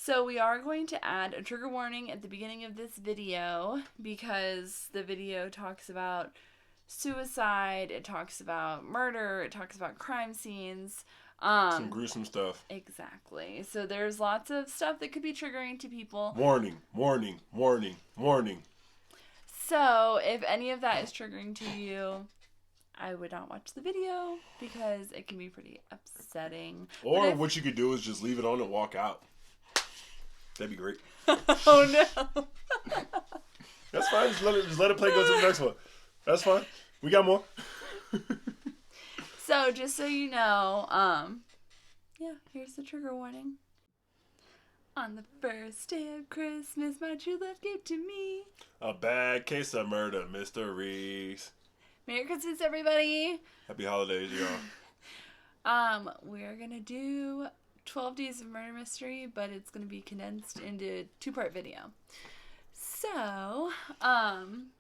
So we are going to add a trigger warning at the beginning of this video because the video talks about suicide, it talks about murder, it talks about crime scenes. Some gruesome stuff. Exactly. So there's lots of stuff that could be triggering to people. Warning, warning, warning, warning. So if any of that is triggering to you, I would not watch the video because it can be pretty upsetting. Or what you could do is just leave it on and walk out. That'd be great. Oh no. That's fine. Just let it play. Go to the next one. That's fine. We got more. So just so you know, here's the trigger warning. On the first day of Christmas, my true love gave to me a bad case of murder mysteries. Merry Christmas, everybody. Happy holidays, y'all. We're gonna do 12 Days of Murder Mystery, but it's gonna be condensed into 2-part video. So,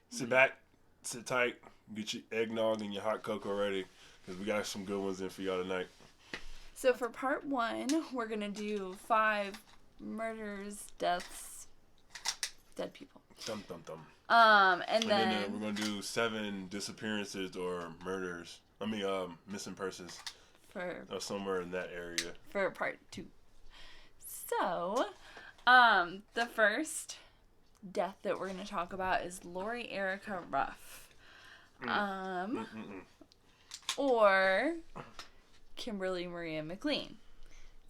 sit back, sit tight, get your eggnog and your hot cocoa ready, because we got some good ones in for y'all tonight. So for part 1, we're gonna do 5 murders, deaths, dead people. Dum dum dum. And then we're gonna do 7 disappearances or murders. Missing persons. Or somewhere in that area. For part 2. So, the first death that we're gonna talk about is Lori Erica Ruff. Or Kimberly Maria McLean.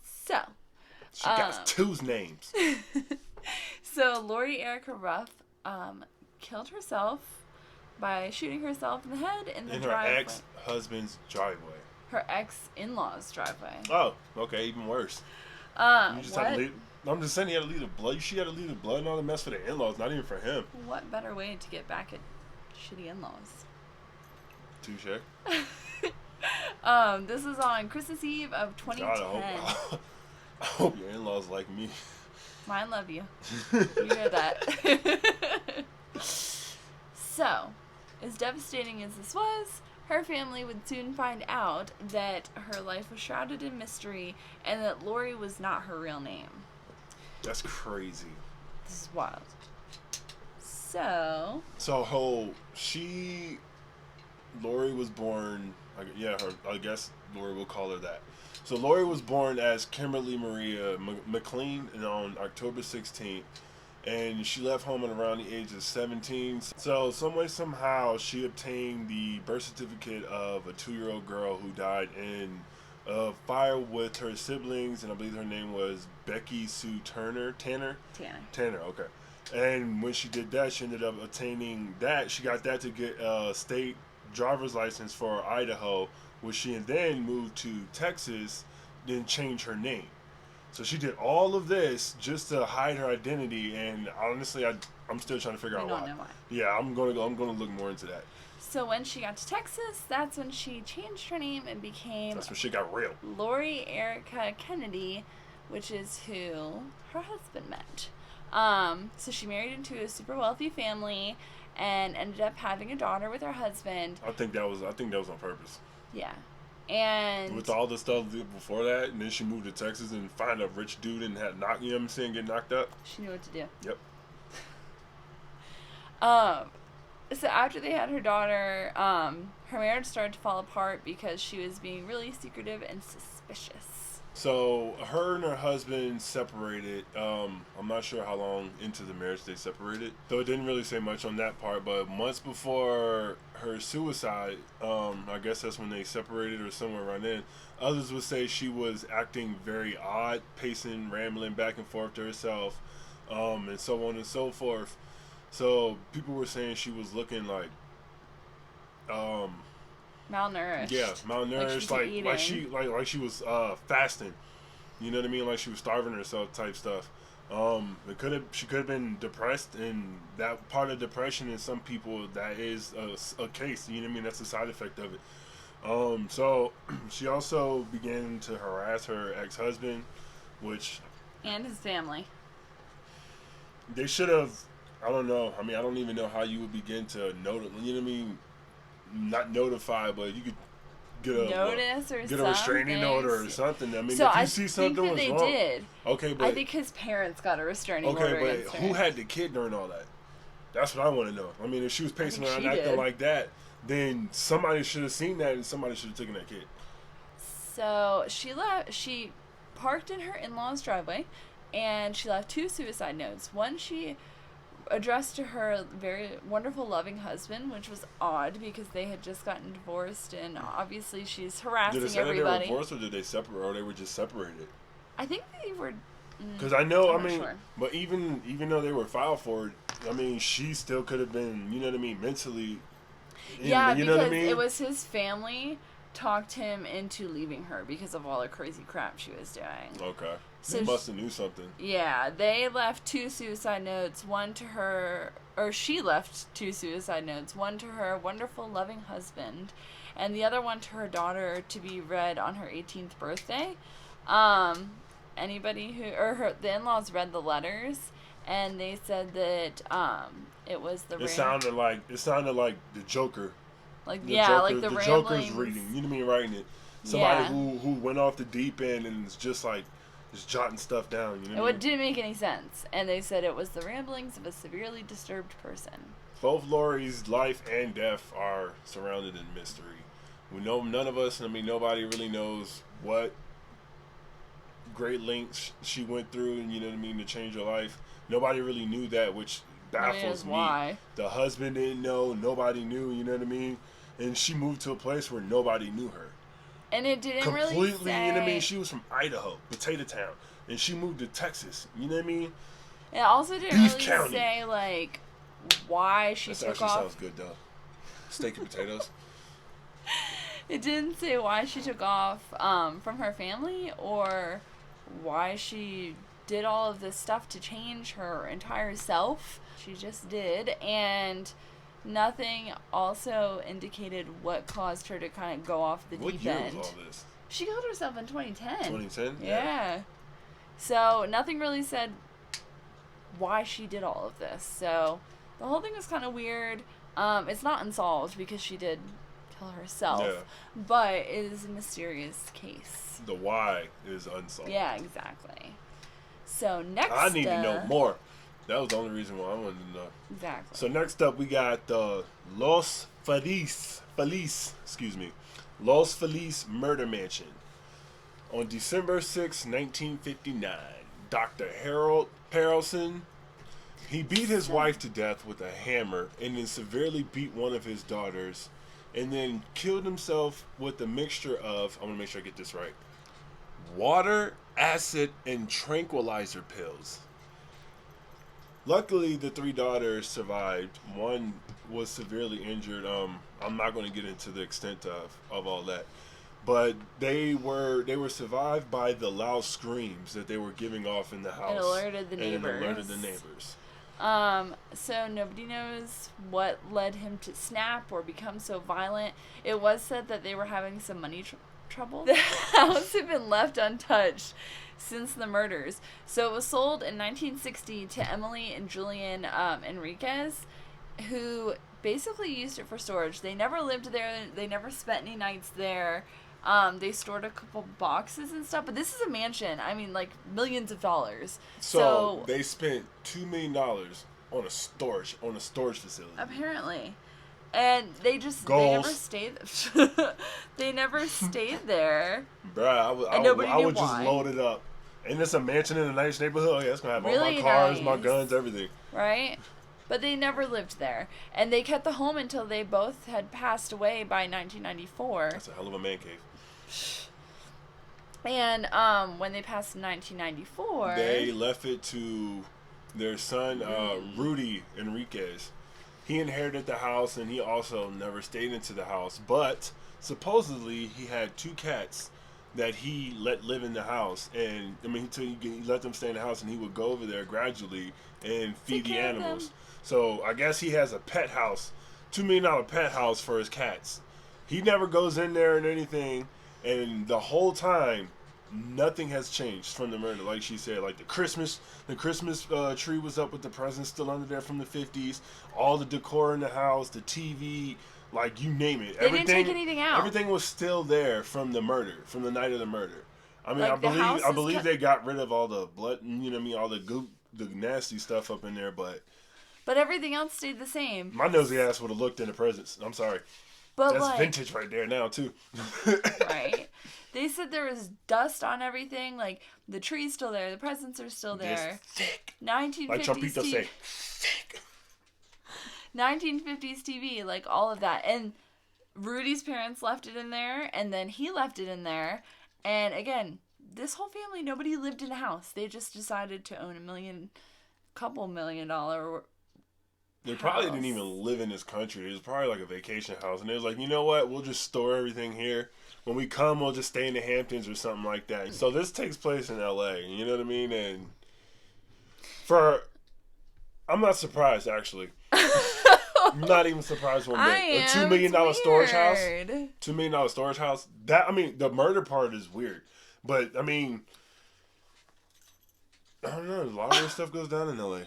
So, she got 2 names. So Lori Erica Ruff killed herself by shooting herself in the head in the driveway. Her ex-husband's driveway. Her ex-in-law's driveway. Oh, okay, even worse. I'm just saying, he had to leave the blood. She had to leave the blood and all the mess for the in-laws, not even for him. What better way to get back at shitty in-laws? Touche. This is on Christmas Eve of 2010. God, I hope your in-laws like me. Mine love you. You hear that? So, as devastating as this was, her family would soon find out that her life was shrouded in mystery and that Lori was not her real name. That's crazy. This is wild. So Lori was born, I guess Lori will call her that. So Lori was born as Kimberly Maria McLean on October 16th, and she left home at around the age of 17. So somehow she obtained the birth certificate of a 2-year-old girl who died in a fire with her siblings, and I believe her name was Becky Sue Tanner, okay. And when she did that, she ended up obtaining that. She got that to get a state driver's license for Idaho, which she then moved to Texas, then changed her name. So she did all of this just to hide her identity, and honestly, I'm still trying to figure out why. Don't know why. Yeah, I'm gonna look more into that. So when she got to Texas, that's when she changed her name and became... That's when shit got real. Lori Erica Kennedy, which is who her husband met. So she married into a super wealthy family and ended up having a daughter with her husband. I think that was on purpose. Yeah. And with all the stuff before that, and then she moved to Texas and find a rich dude and get knocked up. She knew what to do. Yep. So after they had her daughter, her marriage started to fall apart because she was being really secretive and suspicious. So her and her husband separated. I'm not sure how long into the marriage they separated. So it didn't really say much on that part. But months before her suicide, I guess that's when they separated or somewhere around then. Others would say she was acting very odd, pacing, rambling back and forth to herself, and so on and so forth. So people were saying she was looking like, malnourished. Yeah, malnourished, like she was fasting. You know what I mean? Like she was starving herself, type stuff. She could have been depressed, and that part of depression in some people, that is a case. You know what I mean? That's a side effect of it. So she also began to harass her ex-husband, and his family. They should have. I don't know. I mean, I don't even know how you would begin to notify. You know what I mean? Not notify, but you could notice or get a restraining order or something. I mean, if you see something was wrong, did. Okay, but I think his parents got a restraining order against her. Who had the kid during all that? That's what I want to know. I mean, if she was pacing around acting like that, then somebody should have seen that and somebody should have taken that kid. So she parked in her in-laws' driveway, and she left 2 suicide notes. One she addressed to her very wonderful, loving husband, which was odd because they had just gotten divorced, and obviously she's harassing everybody. Did they say they were divorced, or did they separate, or they were just separated? I think they were. Because I know, sure. But even though they were filed for it, I mean, she still could have been, you know what I mean, mentally. Yeah, you know because what I mean? it was his family talked him into leaving her because of all the crazy crap she was doing. Okay. So they must have knew something. Yeah, they left 2 suicide notes, one to her, or she left 2 suicide notes, one to her wonderful, loving husband, and the other one to her daughter to be read on her 18th birthday. Anybody the in-laws read the letters, and they said that it was the. It sounded like the Joker. Like the ramblings. Joker's reading. You know what I mean? Writing it. Somebody who went off the deep end and is just like just jotting stuff down. You know it didn't make any sense, and they said it was the ramblings of a severely disturbed person. Both Lori's life and death are surrounded in mystery. We know none of us. I mean, nobody really knows what great lengths she went through, and you know what I mean, to change her life. Nobody really knew that, which baffles me. Why? The husband didn't know. Nobody knew. You know what I mean? And she moved to a place where nobody knew her. And it didn't completely, really say... you know what I mean? She was from Idaho, Potato Town, and she moved to Texas. You know what I mean? It also didn't Beef really County. say, like, why she took off. That actually sounds good, though. Steak and potatoes. It didn't say why she took off from her family or why she did all of this stuff to change her entire self. She just did, and nothing also indicated what caused her to kind of go off the deep end. What year was all this? She killed herself in 2010. 2010? Yeah. So nothing really said why she did all of this. So the whole thing was kind of weird. It's not unsolved because she did kill herself, but it is a mysterious case. The why is unsolved. Yeah, exactly. So next I need to know more. That was the only reason why I wanted to know. Exactly. So next up we got Los Feliz Murder Mansion. On December 6, 1959, Dr. Harold Harrelson, he beat his wife to death with a hammer and then severely beat one of his daughters and then killed himself with a mixture of, I want to make sure I get this right, water, acid, and tranquilizer pills. Luckily, the 3 daughters survived. One was severely injured. I'm not going to get into the extent of all that, but they were survived by the loud screams that they were giving off in the house. It alerted the neighbors. So nobody knows what led him to snap or become so violent. It was said that they were having some money trouble. The house had been left untouched since the murders. So it was sold in 1960 to Emily and Julian Enriquez, who basically used it for storage. They never lived there. They never spent any nights there. They stored a couple boxes and stuff, but this is a mansion. I mean, like millions of dollars. So they spent $2 million on a storage facility. Apparently. And they never stayed. They never stayed there. Bruh, I would just load it up. And it's a mansion in a nice neighborhood. Oh yeah, it's gonna have all my cars, my guns, everything. Right? But they never lived there. And they kept the home until they both had passed away by 1994. That's a hell of a man cave. And when they passed in 1994... They left it to their son, Rudy Enriquez. He inherited the house, and he also never stayed into the house. But supposedly, he had 2 cats that he let live in the house. And, I mean, he let them stay in the house, and he would go over there gradually and feed the animals. So I guess he has a pet house, $2 million pet house for his cats. He never goes in there and anything, and the whole time, nothing has changed from the murder. Like she said, like the Christmas tree was up with the presents still under there from the 50s. All the decor in the house, the TV, Like, you name it. They didn't take anything out. Everything was still there from the murder, from the night of the murder. I mean, Like, I believe they got rid of all the blood, you know what I mean, all the goop, the nasty stuff up in there, but everything else stayed the same. My nosy ass would have looked in the presents. I'm sorry. But that's vintage right there now, too. Right. They said there was dust on everything. Like, the tree's still there. The presents are still there. It's thick. 1950s like Trumpito TV. say, thick. 1950s TV, like, all of that. And Rudy's parents left it in there, and then he left it in there. And, again, this whole family, nobody lived in a house. They just decided to own couple $1 million They probably didn't even live in this country. It was probably like a vacation house. And they was like, you know what? We'll just store everything here. When we come, we'll just stay in the Hamptons or something like that. So this takes place in L.A. You know what I mean? And I'm not surprised, actually. I'm not even surprised one bit. A $2 million storage house. $2 million storage house. That, I mean, the murder part is weird. But, I mean, I don't know. A lot of this stuff goes down in L.A.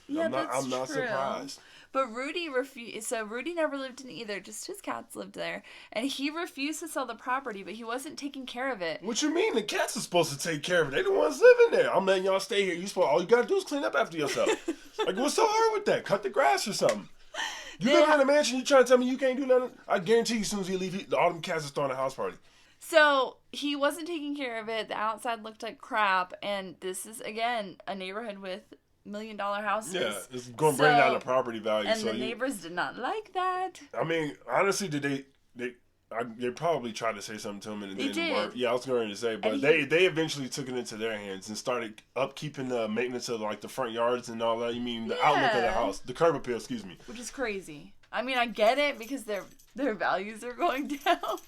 Yeah, I'm not surprised. But Rudy refused. So Rudy never lived in either. Just his cats lived there, and he refused to sell the property. But he wasn't taking care of it. What you mean? The cats are supposed to take care of it. They the ones living there. I'm letting y'all stay here. All you gotta do is clean up after yourself. Like, what's so hard with that? Cut the grass or something. You live in a mansion. You trying to tell me you can't do nothing? I guarantee you, as soon as you leave, all them cats are throwing a house party. So he wasn't taking care of it. The outside looked like crap, and this is again a neighborhood with $1 million houses. Yeah, it's going to bring down the property value. And the neighbors did not like that. I mean, honestly, they probably tried to say something to him and it didn't work. Yeah, I was going to say, but they eventually took it into their hands and started upkeeping the maintenance of like the front yards and all that. You mean the outlook of the house, the curb appeal, excuse me. Which is crazy. I mean, I get it because their values are going down.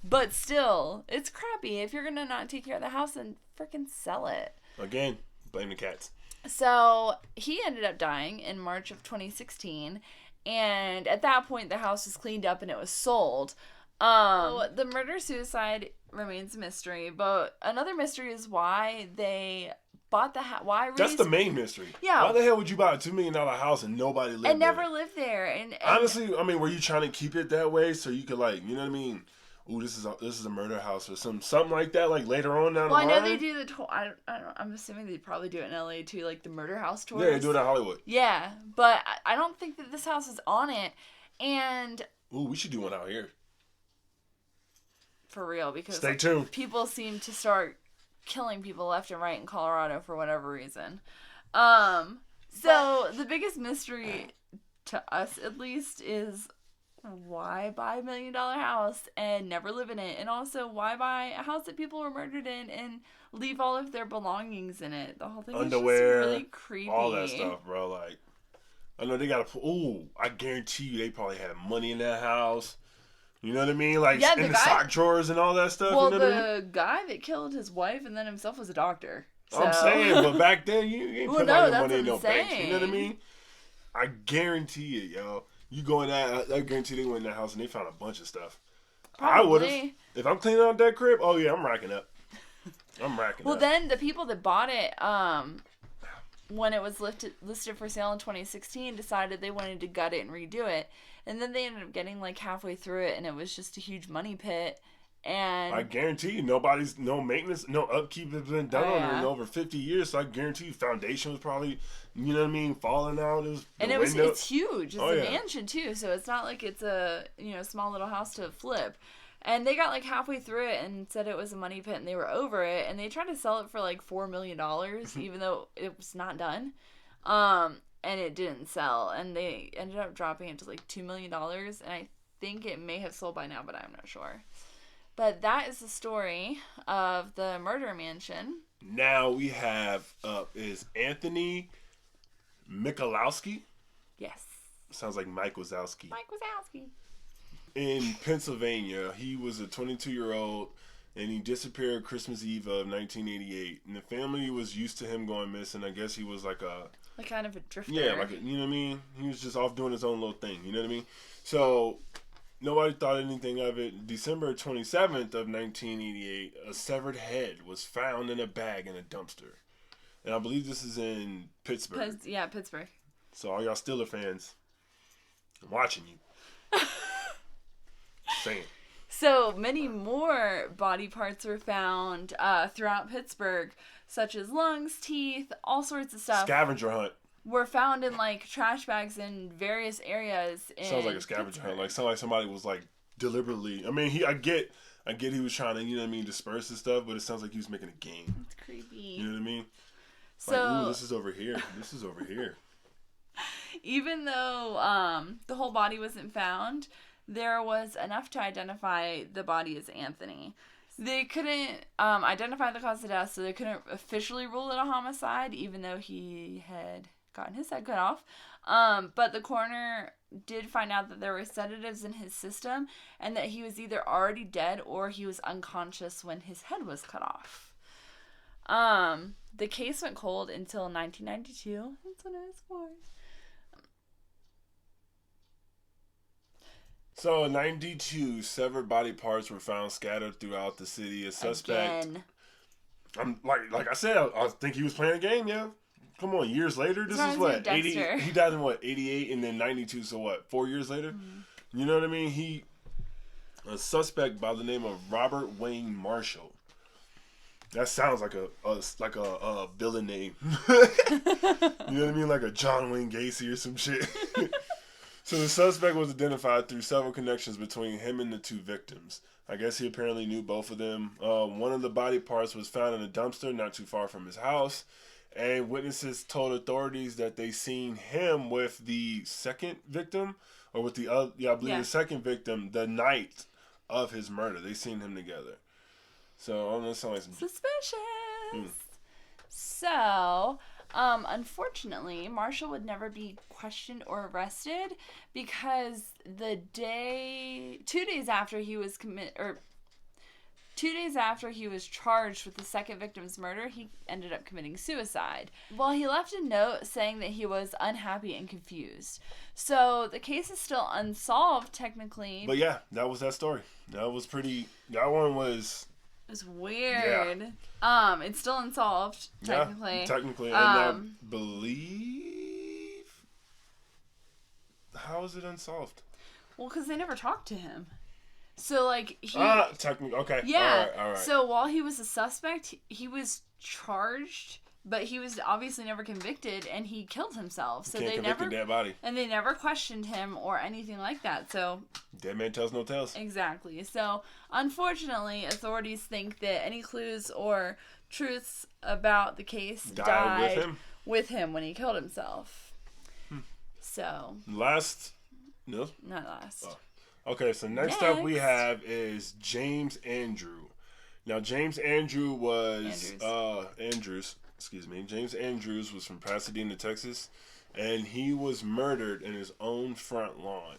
But still, it's crappy. If you're going to not take care of the house, then freaking sell it. Again, blame the cats. So he ended up dying in March of 2016. And at that point, the house was cleaned up and it was sold. The murder-suicide remains a mystery. But another mystery is why they bought the house. That's the main mystery. Yeah. Why the hell would you buy a $2 million house and nobody lived there? And never lived there. And honestly, I mean, were you trying to keep it that way so you could, like, you know what I mean? Ooh, this is a murder house or something like that. Like later on down the line. Well, I know they do the tour. I don't. I'm assuming they probably do it in LA too, like the murder house tours. Yeah, they do it in Hollywood. Yeah, but I don't think that this house is on it. And ooh, we should do one out here. For real, because stay tuned. People seem to start killing people left and right in Colorado for whatever reason. So the biggest mystery to us, at least, is why buy $1 million house and never live in it? And also, why buy a house that people were murdered in and leave all of their belongings in it? The whole thing underwear, is just really creepy. All that stuff, bro. Like, I know they got to. Ooh, I guarantee you, they probably had money in that house. You know what I mean? Like in the sock drawers and all that stuff. Well, you know the guy that killed his wife and then himself was a doctor. So. I'm saying, but back then you ain't put all your money in no bank. You know what I mean? I guarantee it, yo. You go in that, I guarantee they went in that house and they found a bunch of stuff. Probably. I would have. If I'm cleaning out that crib, oh yeah, I'm racking up. Well, then the people that bought it, when it was listed for sale in 2016, decided they wanted to gut it and redo it. And then they ended up getting like halfway through it and it was just a huge money pit. And I guarantee you, no maintenance, no upkeep has been done on it in over 50 years. So I guarantee you, foundation was probably, you know what I mean, falling out. It's huge. It's a mansion too, so it's not like it's a small little house to flip. And they got like halfway through it and said it was a money pit, and they were over it. And they tried to sell it for like $4 million, even though it was not done. And it didn't sell, and they ended up dropping it to like $2 million. And I think it may have sold by now, but I'm not sure. But that is the story of the murder mansion. Now we have is Anthony Michalowski. Yes. Sounds like Mike Wazowski. Mike Wazowski. In Pennsylvania, he was a 22-year-old, and he disappeared Christmas Eve of 1988. And the family was used to him going missing. I guess he was like kind of a drifter. Yeah, you know what I mean? He was just off doing his own little thing. You know what I mean? So nobody thought anything of it. December 27th of 1988, a severed head was found in a bag in a dumpster. And I believe this is in Pittsburgh. Pittsburgh. So all y'all Steelers fans, I'm watching you. Saying. So many more body parts were found throughout Pittsburgh, such as lungs, teeth, all sorts of stuff. Scavenger hunt. Were found in like trash bags in various areas. Sounds like a scavenger hunt. Like sounds like somebody was like deliberately. I mean, I get he was trying to, you know what I mean, disperse and stuff, but it sounds like he was making a game. It's creepy. You know what I mean? So, like, ooh, this is over here. This is over here. Even though the whole body wasn't found, there was enough to identify the body as Anthony. They couldn't identify the cause of death, so they couldn't officially rule it a homicide, even though he had gotten his head cut off. But the coroner did find out that there were sedatives in his system and that he was either already dead or he was unconscious when his head was cut off. The case went cold until 1992. That's what it was for. So in 92, severed body parts were found scattered throughout the city. A suspect. Again. I'm like I said, I think he was playing a game, yeah. Come on, years later? This is what? 80, he died in what, 88 and then 92, so what, 4 years later? Mm-hmm. You know what I mean? A suspect by the name of Robert Wayne Marshall. That sounds like a villain name. You know what I mean? Like a John Wayne Gacy or some shit. So the suspect was identified through several connections between him and the two victims. I guess he apparently knew both of them. One of the body parts was found in a dumpster not too far from his house. And witnesses told authorities that they seen him with the second victim, or with the other, the second victim, the night of his murder. They seen him together. So, I don't know, it sounds like some... Suspicious. So, unfortunately, Marshall would never be questioned or arrested because 2 days after he was charged with the second victim's murder, he ended up committing suicide. Well, he left a note saying that he was unhappy and confused. So the case is still unsolved, technically. But yeah, that was that story. That one was... It was weird. Yeah. It's still unsolved, technically. Yeah, technically. And I believe... How is it unsolved? Well, because they never talked to him. So, like, he... technically, okay. Yeah. All right. So, while he was a suspect, he was charged, but he was obviously never convicted, and he killed himself. So Can't convict a dead body. And they never questioned him or anything like that, so... Dead man tells no tales. Exactly. So, unfortunately, authorities think that any clues or truths about the case died with him when he killed himself. So... Last... No? Not last. Oh. Okay, so next up we have is James Andrew. Now, James Andrew was... James Andrews was from Pasadena, Texas, and he was murdered in his own front lawn.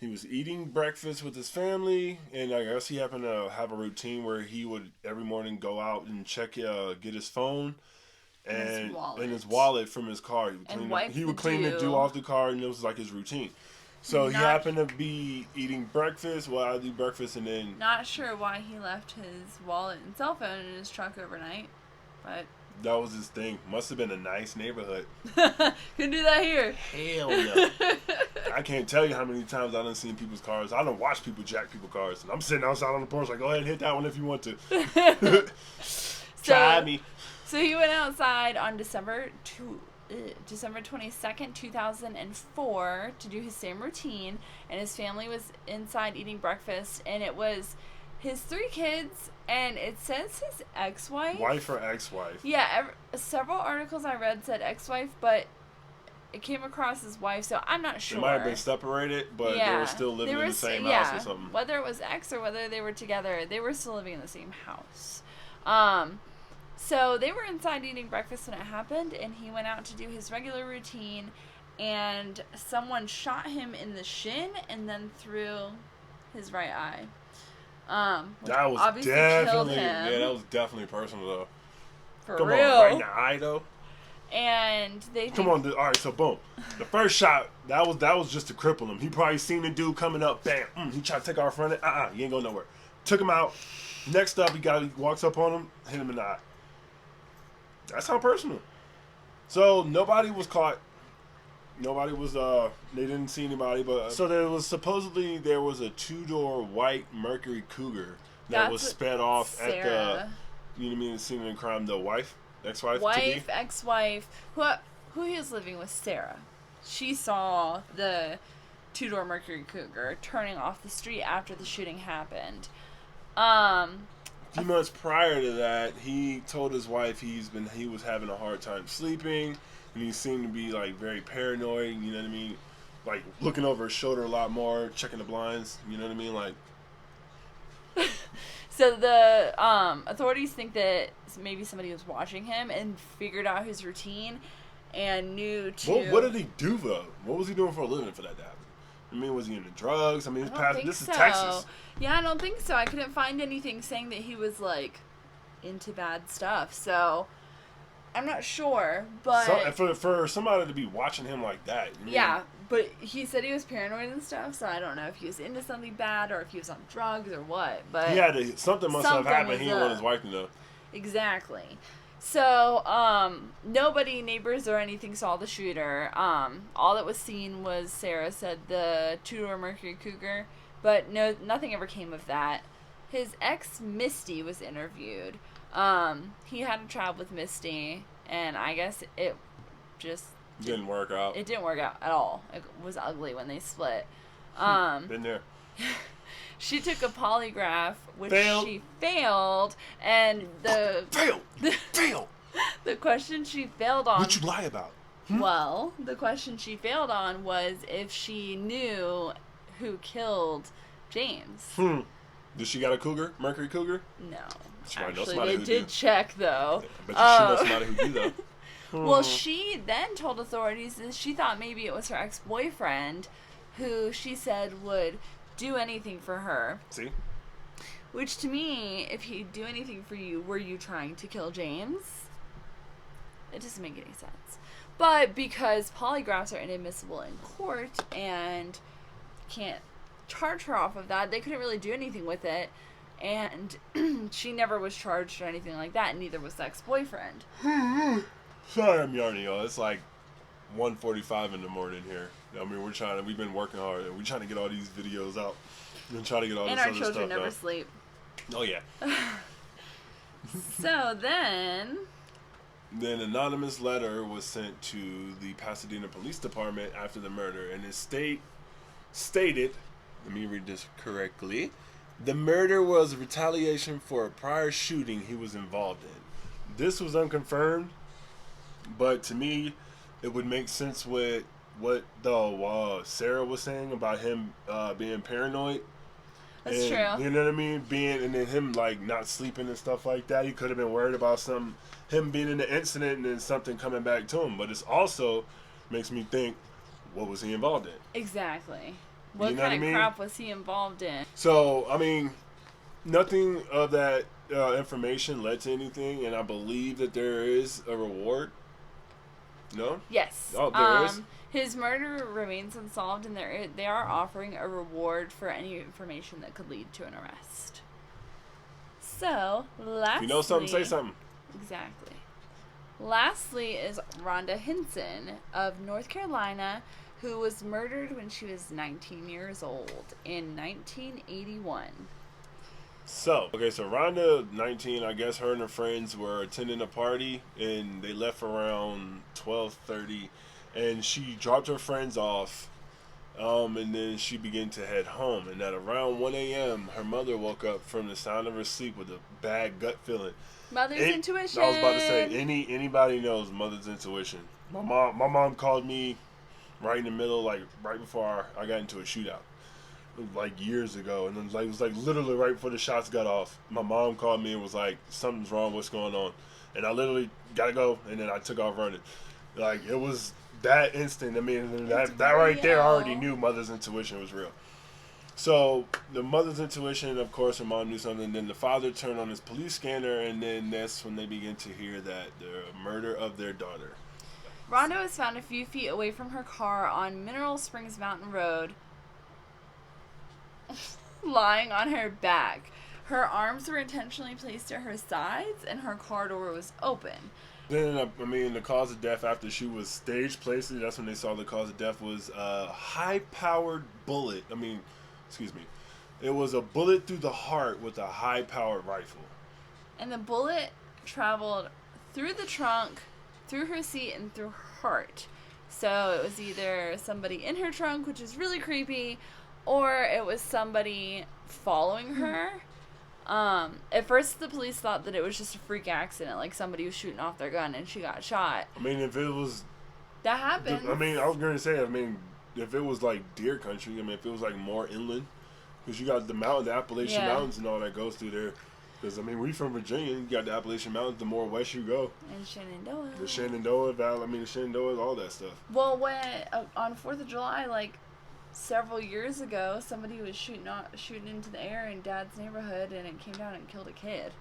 He was eating breakfast with his family, and I guess he happened to have a routine where he would every morning go out and get his phone and his wallet from his car. He would clean the dew off the car, and it was like his routine. So he happened to be eating breakfast while I do breakfast, and then... Not sure why he left his wallet and cell phone in his truck overnight, but... That was his thing. Must have been a nice neighborhood. Couldn't do that here. Hell no. I can't tell you how many times I done seen people's cars. I done watched people jack people's cars. And I'm sitting outside on the porch like, go ahead and hit that one if you want to. Try me. So he went outside on December 22nd, 2004 to do his same routine, and his family was inside eating breakfast, and it was his 3 kids, and it says his ex-wife. Wife or ex-wife? Yeah, several articles I read said ex-wife, but it came across as wife, so I'm not sure. They might have been separated, but they were still living in the same house or something. Whether it was ex or whether they were together, they were still living in the same house. So they were inside eating breakfast when it happened, and he went out to do his regular routine, and someone shot him in the shin and then through his right eye. That was definitely that was definitely personal though. Come real. On, right in the eye though. And they all right, so boom. The first shot, that was just to cripple him. He probably seen the dude coming up, bam, he tried to take off running. He ain't going nowhere. Took him out. Next up, he walks up on him, hit him in the eye. That's how personal. So nobody was caught. Nobody was. They didn't see anybody, but so there was a 2-door white Mercury Cougar that was sped off Sarah. at the. You know what I mean? The scene of the crime. The ex-wife, ex-wife, who he was living with, Sarah. She saw the 2-door Mercury Cougar turning off the street after the shooting happened. A few months prior to that, he told his wife he was having a hard time sleeping, and he seemed to be like very paranoid. You know what I mean? Like looking over his shoulder a lot more, checking the blinds. You know what I mean? Like. So the authorities think that maybe somebody was watching him and figured out his routine and knew to. Well, what did he do though? What was he doing for a living for that to happen? I mean, was he into drugs? I mean, this is Texas. Yeah, I don't think so. I couldn't find anything saying that he was like into bad stuff. So I'm not sure, but for somebody to be watching him like that. Yeah, but he said he was paranoid and stuff. So I don't know if he was into something bad or if he was on drugs or what. But something must have happened. He didn't want his wife to know. Exactly. So, nobody, neighbors or anything, saw the shooter. All that was seen was, Sarah said, the 2-door Mercury Cougar, but nothing ever came of that. His ex, Misty, was interviewed. He had a child with Misty, and I guess it just didn't work out. It didn't work out at all. It was ugly when they split. Been there. She took a polygraph, which she failed, and the question she failed on. What'd you lie about? Well, the question she failed on was if she knew who killed James. Did she got a cougar? Mercury Cougar? No. She actually, they did check though. But she knows somebody who do though. Well, she then told authorities that she thought maybe it was her ex-boyfriend, who she said would do anything for her. See? Which to me, if he'd do anything for you, were you trying to kill James? It doesn't make any sense. But because polygraphs are inadmissible in court and can't charge her off of that, they couldn't really do anything with it. And she never was charged or anything like that, and neither was the ex-boyfriend. Sorry, I'm yarning, y'all. It's like 1:45 in the morning here. I mean, we've been working hard, and we're trying to get all these videos out. We're trying to get all this other stuff out. And our children never sleep. Oh, yeah. So then... Then an anonymous letter was sent to the Pasadena Police Department after the murder, and it stated, let me read this correctly, the murder was retaliation for a prior shooting he was involved in. This was unconfirmed, but to me, it would make sense with what Sarah was saying about him being paranoid. That's true. You know what I mean? And then him like not sleeping and stuff like that. He could have been worried about him being in the incident and then something coming back to him. But it's also makes me think, what was he involved in? Exactly. What kind of crap was he involved in? So, I mean, nothing of that information led to anything, and I believe that there is a reward. No? Yes. Oh, there is? His murder remains unsolved, and they are offering a reward for any information that could lead to an arrest. So, lastly... If you know something, say something. Exactly. Lastly is Rhonda Hinson of North Carolina, who was murdered when she was 19 years old in 1981. So Rhonda, 19, I guess her and her friends were attending a party, and they left around 12:30, and she dropped her friends off, and then she began to head home, and at around 1 a.m., her mother woke up from the sound of her sleep with a bad gut feeling. Mother's intuition. I was about to say, anybody knows mother's intuition. My mom called me right in the middle, like right before I got into a shootout. Like years ago, and it was like literally right before the shots got off. My mom called me and was like, "Something's wrong. What's going on?" And I literally gotta go, and then I took off running. Like it was that instant. I mean, that right there, I already knew mother's intuition was real. So the mother's intuition, of course, her mom knew something. Then the father turned on his police scanner, and then that's when they began to hear that the murder of their daughter. Rhonda was found a few feet away from her car on Mineral Springs Mountain Road, lying on her back. Her arms were intentionally placed at her sides, and her car door was open. Then, I mean, the cause of death after she was stage placed, that's when they saw the cause of death was a high-powered bullet. I mean, excuse me. It was a bullet through the heart with a high-powered rifle. And the bullet traveled through the trunk, through her seat, and through her heart. So it was either somebody in her trunk, which is really creepy, or it was somebody following her. At first the police thought that it was just a freak accident, like somebody was shooting off their gun and she got shot. I mean, if it was... That happened. I mean, I was going to say, I mean, if it was like deer country, I mean, if it was like more inland, because you got the mountain, the Appalachian Mountains and all that goes through there. Because, I mean, we from Virginia, you got the Appalachian Mountains, the more west you go. And Shenandoah. The Shenandoah Valley, I mean, the Shenandoah, all that stuff. Well, when, on 4th of July, like, several years ago, somebody was shooting into the air in Dad's neighborhood, and it came down and killed a kid.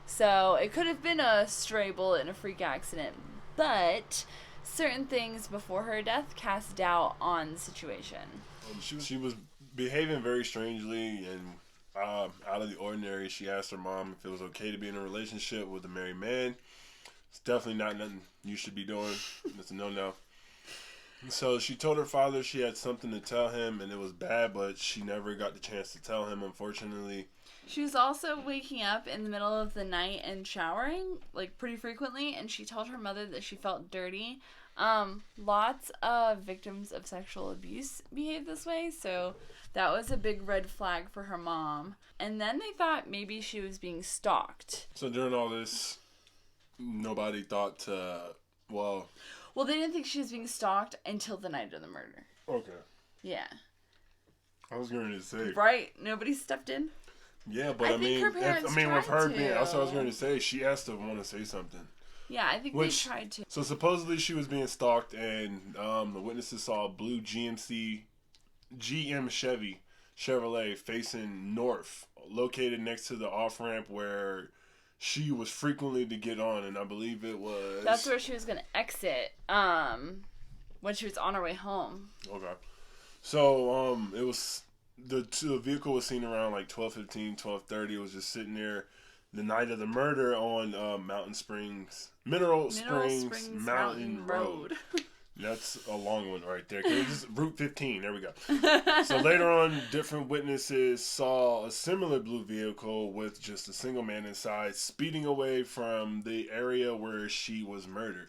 So it could have been a stray bullet and a freak accident, but certain things before her death cast doubt on the situation. She was behaving very strangely and out of the ordinary. She asked her mom if it was okay to be in a relationship with a married man. It's definitely not nothing you should be doing. It's a no-no. So she told her father she had something to tell him, and it was bad, but she never got the chance to tell him, unfortunately. She was also waking up in the middle of the night and showering, like, pretty frequently, and she told her mother that she felt dirty. Lots of victims of sexual abuse behave this way, so that was a big red flag for her mom. And then they thought maybe she was being stalked. So during all this, nobody thought to, well, they didn't think she was being stalked until the night of the murder. Okay. Yeah. I was going to say. Right? Nobody stepped in? Yeah, but I mean, with her being, that's what I was going to say. She has to want to say something. Yeah, I think they tried to. So supposedly she was being stalked, and the witnesses saw a blue GM Chevy Chevrolet facing north, located next to the off-ramp where she was frequently to get on, and I believe it was... That's where she was going to exit when she was on her way home. Okay. So it was... The vehicle was seen around like 12:15, 12:30. It was just sitting there the night of the murder on Mineral Springs Mountain Road. That's a long one right there. It's Route 15. There we go. So later on, different witnesses saw a similar blue vehicle with just a single man inside speeding away from the area where she was murdered.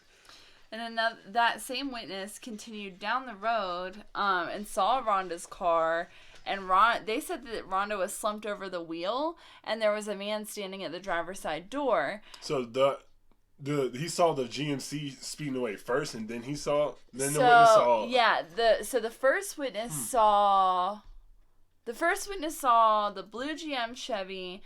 And then that same witness continued down the road and saw Rhonda's car. And they said that Rhonda was slumped over the wheel, and there was a man standing at the driver's side door. So he saw the GMC speeding away first, and then the witness saw. Yeah, the first witness saw the blue GM Chevy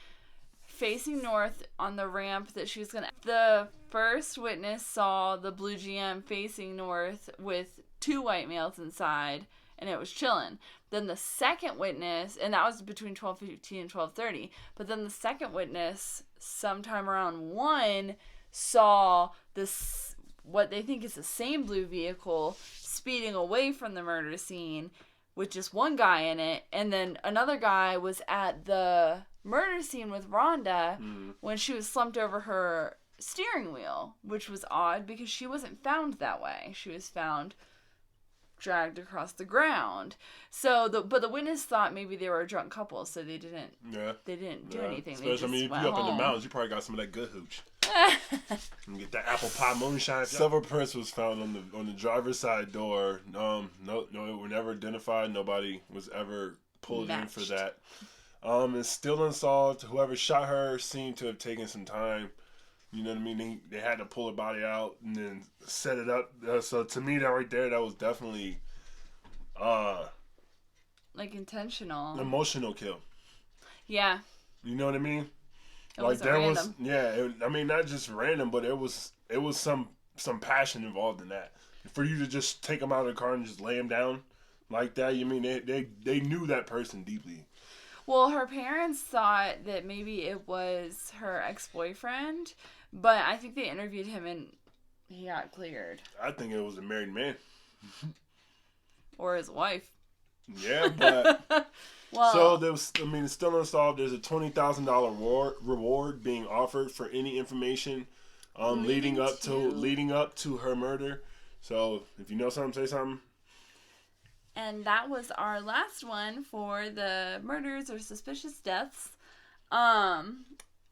facing north on the ramp that she was gonna. The first witness saw the blue GM facing north with two white males inside, and it was chilling. Then the second witness, and that was between 12:15 and 12:30, but then the second witness, sometime around 1, saw this, what they think is the same blue vehicle, speeding away from the murder scene with just one guy in it, and then another guy was at the murder scene with Rhonda when she was slumped over her steering wheel, which was odd because she wasn't found that way. She was found dragged across the ground. So but the witness thought maybe they were a drunk couple, so they didn't do anything. Especially, if you're up in the mountains, you probably got some of that good hooch. And get that apple pie moonshine. Several prints was found on the driver's side door. No, were never identified. Nobody was ever pulled in for that. It's still unsolved. Whoever shot her seemed to have taken some time. You know what I mean? They had to pull her body out and then set it up. So to me, that right there, that was definitely like intentional, emotional kill. Yeah. You know what I mean? It like there random. I mean, not just random, but it was some passion involved in that. For you to just take them out of the car and just lay them down like that, you mean they knew that person deeply. Well, her parents thought that maybe it was her ex-boyfriend, but I think they interviewed him and he got cleared. I think it was a married man. Or his wife. Yeah, but... Well, so it's still unsolved. There's a $20,000 reward being offered for any information leading up to her murder. So if you know something, say something. And that was our last one for the murders or suspicious deaths.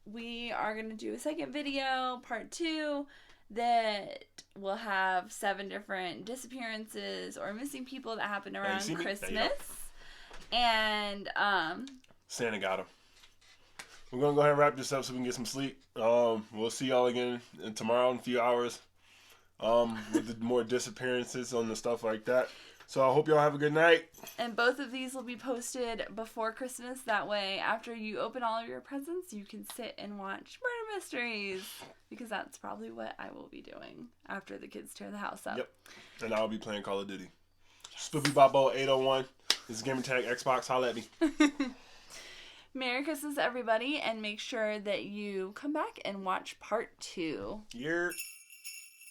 We are going to do a second video, part 2, that will have 7 different disappearances or missing people that happen around Christmas. And Santa got him. We're going to go ahead and wrap this up so we can get some sleep. We'll see y'all again tomorrow in a few hours with the more disappearances on the stuff like that. So I hope y'all have a good night. And both of these will be posted before Christmas. That way, after you open all of your presents, you can sit and watch Murder Mysteries. Because that's probably what I will be doing after the kids tear the house up. Yep. And I'll be playing Call of Duty. Yes. Spoopy Babo 801. This is Gamer Tag Xbox. Holla at me. Merry Christmas, everybody. And make sure that you come back and watch part 2. Yeah.